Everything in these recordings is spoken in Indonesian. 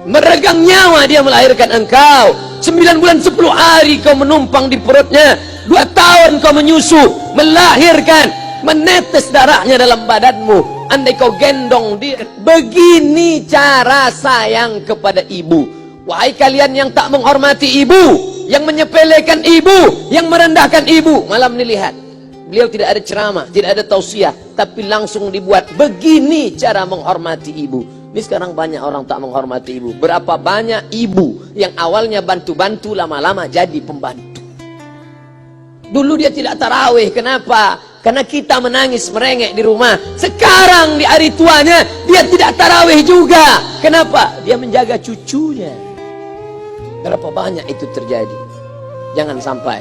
meregang nyawa dia melahirkan engkau. 9 bulan 10 hari kau menumpang di perutnya, 2 tahun kau menyusu, melahirkan, menetes darahnya dalam badanmu. Andai kau gendong dia. Begini cara sayang kepada ibu. Wahai kalian yang tak menghormati ibu, yang menyepelekan ibu, yang merendahkan ibu. Malam ini lihat, beliau tidak ada ceramah, tidak ada tausiah, tapi langsung dibuat begini cara menghormati ibu. Ini sekarang banyak orang tak menghormati ibu. Berapa banyak ibu yang awalnya bantu-bantu, lama-lama jadi pembantu. Dulu dia tidak tarawih, kenapa? Karena kita menangis merengek di rumah. Sekarang di hari tuanya dia tidak tarawih juga. Kenapa? Dia menjaga cucunya. Berapa banyak itu terjadi. Jangan sampai.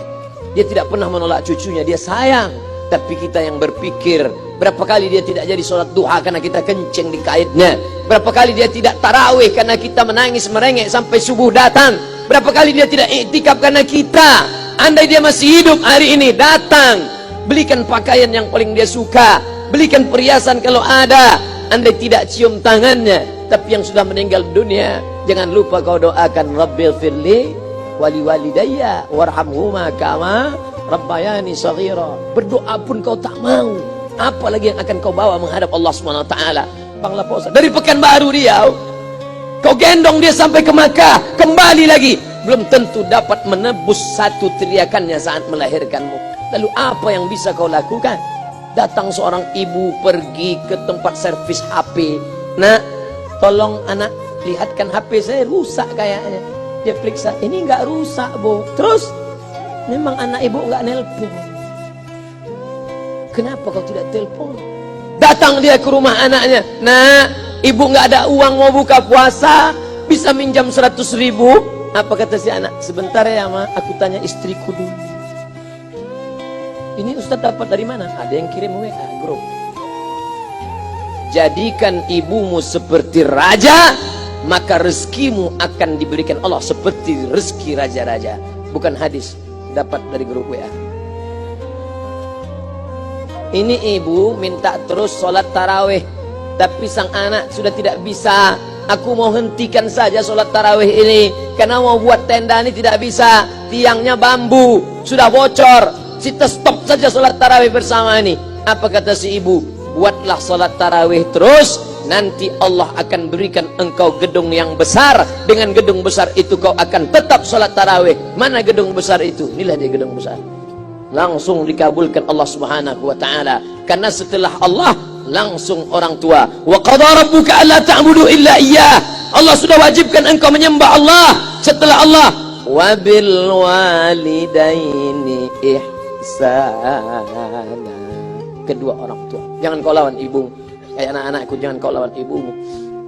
Dia tidak pernah menolak cucunya, dia sayang. Tapi kita yang berpikir, berapa kali dia tidak jadi sholat duha karena kita kencing di kaitnya. Berapa kali dia tidak tarawih karena kita menangis merengek sampai subuh datang. Berapa kali dia tidak iktikaf karena kita. Andai dia masih hidup hari ini, datang, belikan pakaian yang paling dia suka, belikan perhiasan kalau ada. Andai tidak cium tangannya. Tapi yang sudah meninggal dunia, jangan lupa kau doakan, Rabbil firli wali walidayya warhamhuma kama rabbayani shaghira. Berdoa pun kau tak mau, apalagi yang akan kau bawa menghadap Allah Subhanahu wa taala. Bangla Pak Ustaz, dari Pekanbaru Riau kau gendong dia sampai ke Makkah, kembali lagi, belum tentu dapat menebus satu teriakannya saat melahirkanmu. Lalu apa yang bisa kau lakukan? Datang seorang ibu pergi ke tempat servis HP. Nak, tolong anak lihatkan HP saya rusak kayaknya. Dia periksa, ini enggak rusak bu. Terus memang anak ibu enggak nelpon. Kenapa kau tidak telepon? Datang dia ke rumah anaknya. Nah, ibu enggak ada uang mau buka puasa, bisa minjam 100.000. Apa kata si anak? Sebentar ya ma, aku tanya istriku dulu. Ini Ustaz dapat dari mana? Ada yang kirim WA grup. Jadikan ibumu seperti raja, maka rezekimu akan diberikan Allah seperti rezeki raja-raja. Bukan hadis, dapat dari grup WA. Ini ibu minta terus sholat tarawih, tapi sang anak sudah tidak bisa. Aku mau hentikan saja sholat tarawih ini, karena mau buat tenda ini tidak bisa. Tiangnya bambu, sudah bocor. Kita stop saja sholat tarawih bersama ini. Apa kata si ibu? Buatlah sholat tarawih terus, nanti Allah akan berikan engkau gedung yang besar. Dengan gedung besar itu kau akan tetap sholat tarawih. Mana gedung besar itu? Inilah dia gedung besar. Langsung dikabulkan Allah Subhanahu wa taala. Karena setelah Allah langsung orang tua. Wa qadara rabbuka alla ta'budu illa iyyah. Allah sudah wajibkan engkau menyembah Allah. Setelah Allah, wa bil walidaini ihsana. Kedua orang tua. Jangan kau lawan ibumu. Kayak anak-anakku, jangan kau lawan ibumu.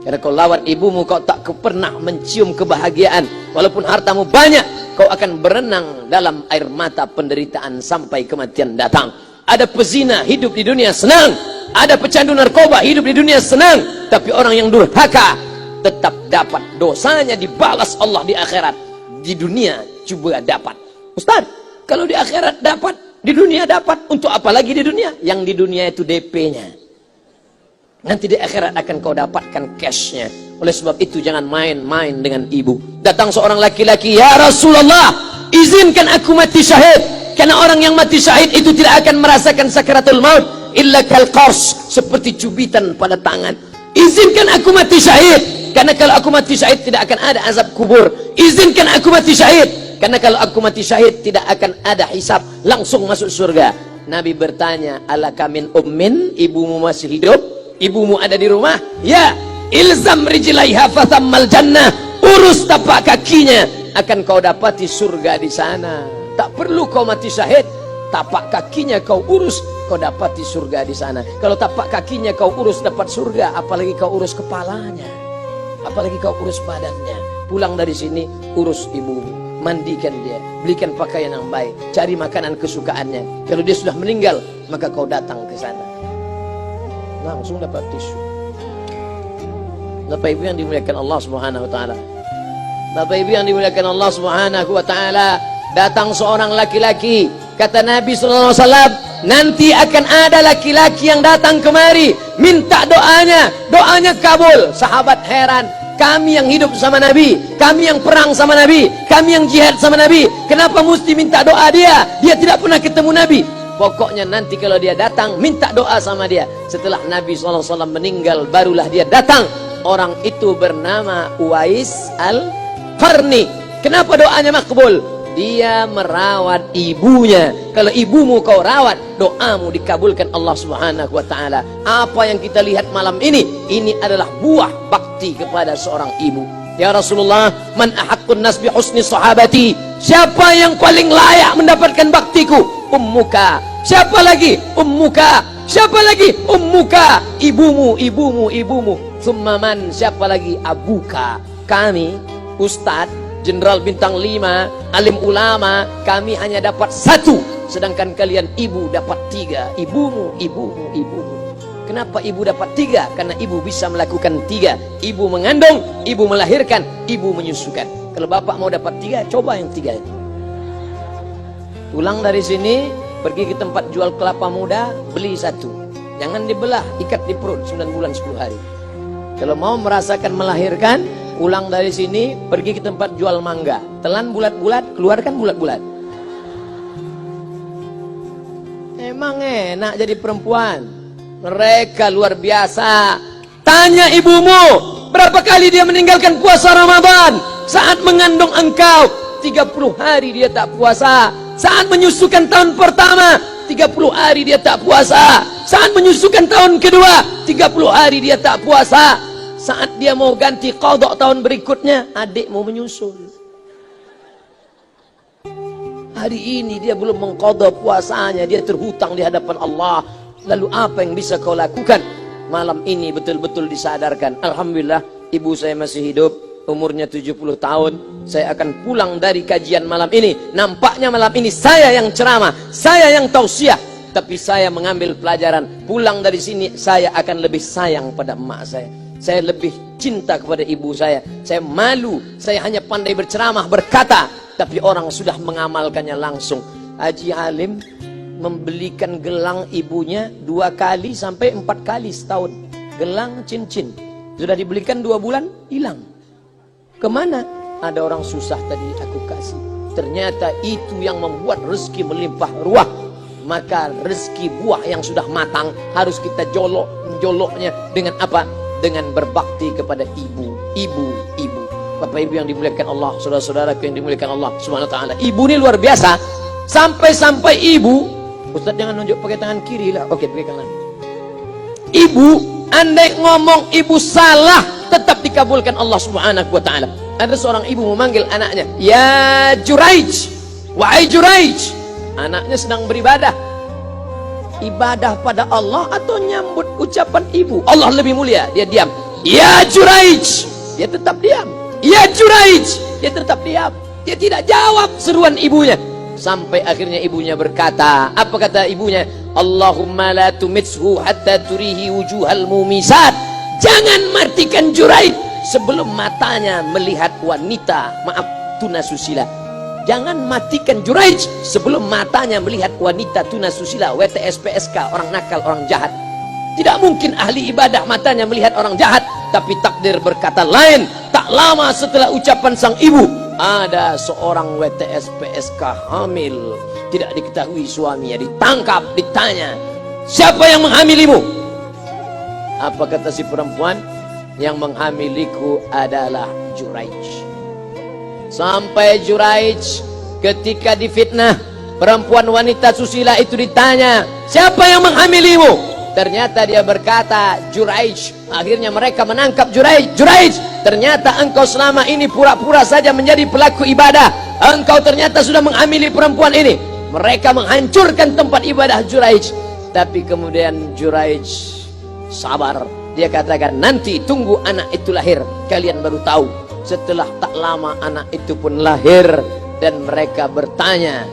Karena kau lawan ibumu, kau tak pernah mencium kebahagiaan. Walaupun hartamu banyak, kau akan berenang dalam air mata penderitaan sampai kematian datang. Ada pezina hidup di dunia senang, ada pecandu narkoba hidup di dunia senang, tapi orang yang durhaka tetap dapat dosanya dibalas Allah di akhirat. Di dunia juga dapat. Ustaz, kalau di akhirat dapat, di dunia dapat, untuk apa lagi di dunia? Yang di dunia itu DP-nya. Nanti di akhirat akan kau dapatkan cashnya. Oleh sebab itu jangan main-main dengan ibu. Datang seorang laki-laki, ya Rasulullah, izinkan aku mati syahid. Karena orang yang mati syahid itu tidak akan merasakan sakaratul maut illa kal qars, seperti cubitan pada tangan. Izinkan aku mati syahid, karena kalau aku mati syahid tidak akan ada azab kubur. Izinkan aku mati syahid, karena kalau aku mati syahid tidak akan ada hisab, langsung masuk surga. Nabi bertanya, alaka min ummin, ibumu masih hidup? Ibumu ada di rumah? Ya. Ilzam rijlaiha fathammal jannah. Urus tapak kakinya, akan kau dapati surga di sana. Tak perlu kau mati syahid, tapak kakinya kau urus, kau dapati surga di sana. Kalau tapak kakinya kau urus dapat surga, apalagi kau urus kepalanya, apalagi kau urus badannya. Pulang dari sini, urus ibumu, mandikan dia, belikan pakaian yang baik, cari makanan kesukaannya. Kalau dia sudah meninggal, maka kau datang ke sana, langsung dapat tisu. Bapak Ibu yang dimuliakan Allah Subhanahu wa taala. Bapak Ibu yang dimuliakan Allah Subhanahu wa taala, datang seorang laki-laki, kata Nabi sallallahu alaihi wasallam, nanti akan ada laki-laki yang datang kemari minta doanya, doanya kabul. Sahabat heran, Kami yang hidup sama Nabi, kami yang perang sama Nabi, kami yang jihad sama Nabi. Kenapa mesti minta doa dia? Dia tidak pernah ketemu Nabi. Pokoknya nanti kalau dia datang, minta doa sama dia. Setelah Nabi SAW meninggal, barulah dia datang. Orang itu bernama Uwais Al-Qarni. Kenapa doanya makbul? Dia merawat ibunya. Kalau ibumu kau rawat, doamu dikabulkan Allah Subhanahu wa taala. Apa yang kita lihat malam ini adalah buah bakti kepada seorang ibu. Ya Rasulullah, man ahaqqun nas bi husni sahabati? Siapa yang paling layak mendapatkan baktiku? Ummuka. Siapa lagi? Ummuka. Siapa lagi? Ummuka. Ibumu, ibumu, ibumu. Tsumma man? Siapa lagi? Abuka. Kami, Ustadz Jenderal Bintang 5, alim ulama, kami hanya dapat 1, sedangkan kalian ibu dapat 3. Ibumu, ibumu, ibumu. Kenapa ibu dapat 3? Karena ibu bisa melakukan 3. Ibu mengandung, ibu melahirkan, ibu menyusukan. Kalau bapak mau dapat 3, coba yang 3 itu. Pulang dari sini, pergi ke tempat jual kelapa muda, beli 1. Jangan dibelah, ikat di perut 9 bulan 10 hari. Kalau mau merasakan melahirkan, pulang dari sini, pergi ke tempat jual mangga. Telan bulat-bulat, keluarkan bulat-bulat. Emang enak jadi perempuan. Mereka luar biasa. Tanya ibumu, berapa kali dia meninggalkan puasa Ramadan? Saat mengandung engkau, 30 hari dia tak puasa. Saat menyusukan tahun pertama, 30 hari dia tak puasa. Saat menyusukan tahun kedua, 30 hari dia tak puasa. Saat dia mau ganti qadha tahun berikutnya, adik mau menyusul. Hari ini dia belum mengqadha puasanya, dia terhutang di hadapan Allah. Lalu apa yang bisa kau lakukan? Malam ini betul-betul disadarkan. Alhamdulillah, ibu saya masih hidup, umurnya 70 tahun. Saya akan pulang dari kajian malam ini. Nampaknya malam ini saya yang ceramah, saya yang tausiah, tapi saya mengambil pelajaran. Pulang dari sini, saya akan lebih sayang pada emak saya. Saya lebih cinta kepada ibu saya. Saya malu, saya hanya pandai berceramah, berkata, tapi orang sudah mengamalkannya langsung. Haji Halim membelikan gelang ibunya 2 kali sampai 4 kali setahun. Gelang cincin. Sudah dibelikan 2 bulan, hilang. Kemana? Ada orang susah tadi aku kasih. Ternyata itu yang membuat rezeki melimpah ruah. Maka rezeki buah yang sudah matang harus kita joloknya dengan apa? Dengan berbakti kepada ibu. Bapak ibu yang dimuliakan Allah, saudara-saudaraku yang dimuliakan Allah Subhanahu wa taala. Ibu ini luar biasa. Sampai-sampai ibu, Ustaz jangan nunjuk pakai tangan kiri lah. Oke, pakai kanan. Ibu, andai ngomong ibu salah, tetap dikabulkan Allah Subhanahu wa taala. Ada seorang ibu memanggil anaknya, "Ya Juraij, wahai Juraij." Anaknya sedang beribadah. Ibadah pada Allah atau nyambut ucapan ibu? Allah lebih mulia. Dia diam. "Ya Juraij." Dia tetap diam. "Ya Juraij." Dia tetap diam. Dia tidak jawab seruan ibunya. Sampai akhirnya ibunya berkata, apa kata ibunya? "Allahumma la tumitshu hatta turihi wujuhal mumisat." Jangan matikan Juraij sebelum matanya melihat wanita, maaf, tunasusila. Jangan matikan Juraij sebelum matanya melihat wanita tunasusila, WTS PSK, orang nakal, orang jahat. Tidak mungkin ahli ibadah matanya melihat orang jahat. Tapi takdir berkata lain. Tak lama setelah ucapan sang ibu, ada seorang WTS PSK hamil. Tidak diketahui suaminya, ditangkap, ditanya, "Siapa yang menghamilimu?" Apa kata si perempuan? "Yang menghamiliku adalah Juraij." Sampai Juraij ketika difitnah, perempuan wanita susila itu ditanya, "Siapa yang menghamilimu?" Ternyata dia berkata, "Juraij." Akhirnya mereka menangkap Juraij. "Juraij, ternyata engkau selama ini pura-pura saja menjadi pelaku ibadah. Engkau ternyata sudah menghamili perempuan ini." Mereka menghancurkan tempat ibadah Juraij. Tapi kemudian Juraij sabar. Dia katakan, "Nanti tunggu anak itu lahir, kalian baru tahu." Setelah tak lama anak itu pun lahir. Dan mereka bertanya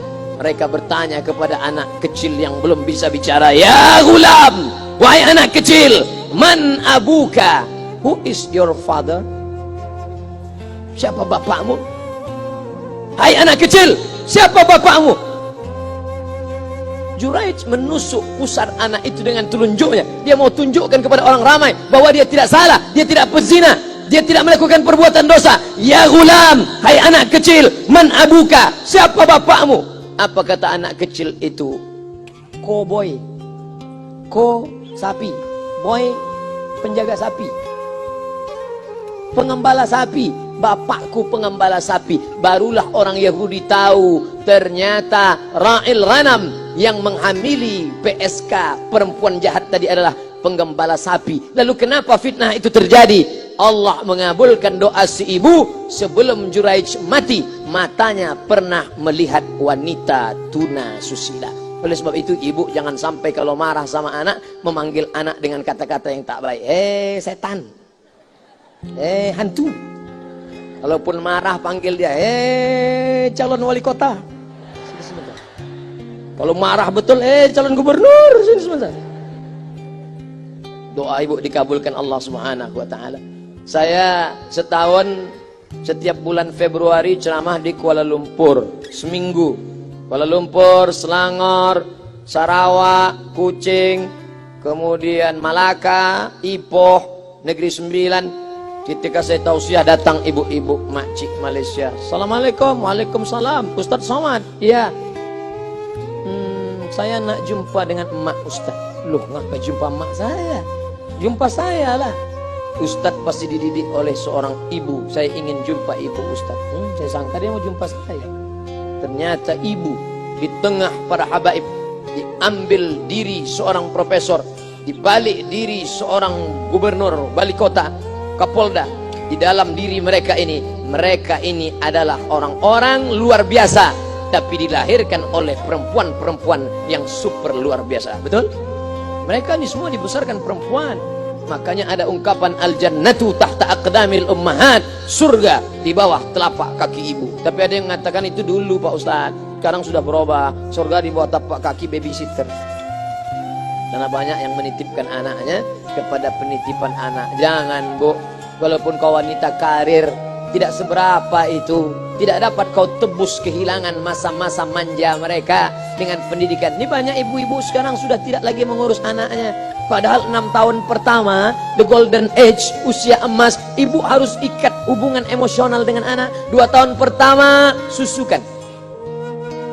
kepada anak kecil yang belum bisa bicara, "Ya gulam, wahai anak kecil, man abuka?" Who is your father? Siapa bapakmu? Hai anak kecil, siapa bapakmu? Juraij menusuk pusar anak itu dengan telunjuknya. Dia mau tunjukkan kepada orang ramai bahwa dia tidak salah, dia tidak pezina. dia tidak melakukan perbuatan dosa. Ya gulam, hai anak kecil, man abuka, siapa bapakmu? Apa kata anak kecil itu? Cowboy, sapi, boy penjaga sapi, pengembala sapi. Bapakku pengembala sapi. Barulah orang Yahudi tahu ternyata ra'il ghanam yang menghamili PSK perempuan jahat tadi adalah penggembala sapi. Lalu kenapa fitnah itu terjadi? Allah mengabulkan doa si ibu sebelum Juraij mati. Matanya pernah melihat wanita tuna susila. Oleh sebab itu ibu jangan sampai kalau marah sama anak memanggil anak dengan kata-kata yang tak baik. Setan, hantu. Kalaupun marah panggil dia, calon wali kota. Sini sebentar. Kalau marah betul, calon gubernur. Sini sebentar. Doa ibu dikabulkan Allah Subhanahu wa taala. Saya setahun setiap bulan Februari ceramah di Kuala Lumpur seminggu. Kuala Lumpur, Selangor, Sarawak, Kuching, kemudian Malaka, Ipoh, Negeri Sembilan. Ketika saya tausiah datang ibu-ibu makcik Malaysia. Assalamualaikum. Waalaikumsalam. Ustaz Somad. Iya. Saya nak jumpa dengan emak Ustaz. Loh, ngapa jumpa emak saya? Jumpa saya lah. Ustaz pasti dididik oleh seorang ibu. Saya ingin jumpa ibu Ustaz. Saya sangka dia mau jumpa saya. Ternyata ibu di tengah para habaib, diambil diri seorang profesor, dibalik diri seorang gubernur, wali kota, Kapolda. Di dalam diri mereka ini adalah orang-orang luar biasa, tapi dilahirkan oleh perempuan-perempuan yang super luar biasa. Betul? Mereka ini semua dibesarkan perempuan. Makanya ada ungkapan al-jannatu tahta aqdamil ummahat, surga di bawah telapak kaki ibu. Tapi ada yang mengatakan itu dulu Pak Ustaz, sekarang sudah berubah, surga di bawah telapak kaki babysitter. Karena banyak yang menitipkan anaknya kepada penitipan anak. Jangan Bu, walaupun kau wanita karir, tidak seberapa itu. Tidak dapat kau tebus kehilangan masa-masa manja mereka dengan pendidikan. Ini banyak ibu-ibu sekarang sudah tidak lagi mengurus anaknya. Padahal 6 tahun pertama, the golden age, usia emas, ibu harus ikat hubungan emosional dengan anak. 2 tahun pertama, susukan.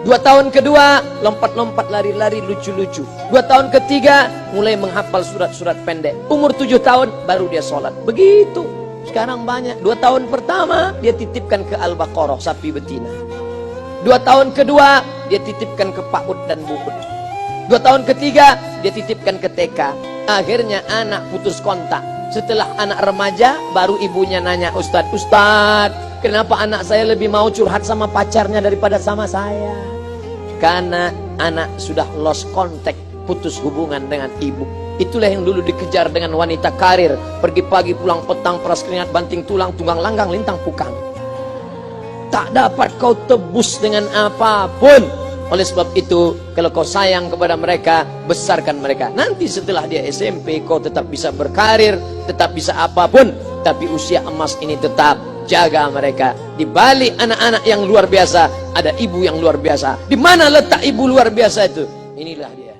2 tahun kedua, lompat-lompat, lari-lari, lucu-lucu. 2 tahun ketiga, mulai menghafal surat-surat pendek. Umur 7 tahun, baru dia sholat. Begitu. Sekarang banyak. 2 tahun pertama, dia titipkan ke Al-Baqarah, sapi betina. 2 tahun kedua, dia titipkan ke PAUD dan BUUD. 2 tahun ketiga, dia titipkan ke TK. Akhirnya anak putus kontak. Setelah anak remaja, baru ibunya nanya, Ustaz, kenapa anak saya lebih mau curhat sama pacarnya daripada sama saya? Karena anak sudah lost contact, putus hubungan dengan ibu. Itulah yang dulu dikejar dengan wanita karir. Pergi pagi, pulang petang, peras keringat, banting tulang, tunggang langgang, lintang pukang. Tak dapat kau tebus dengan apapun. Oleh sebab itu, kalau kau sayang kepada mereka, besarkan mereka. Nanti setelah dia SMP, kau tetap bisa berkarir, tetap bisa apapun. Tapi usia emas ini tetap jaga mereka. Di balik anak-anak yang luar biasa, ada ibu yang luar biasa. Di mana letak ibu luar biasa itu? Inilah dia.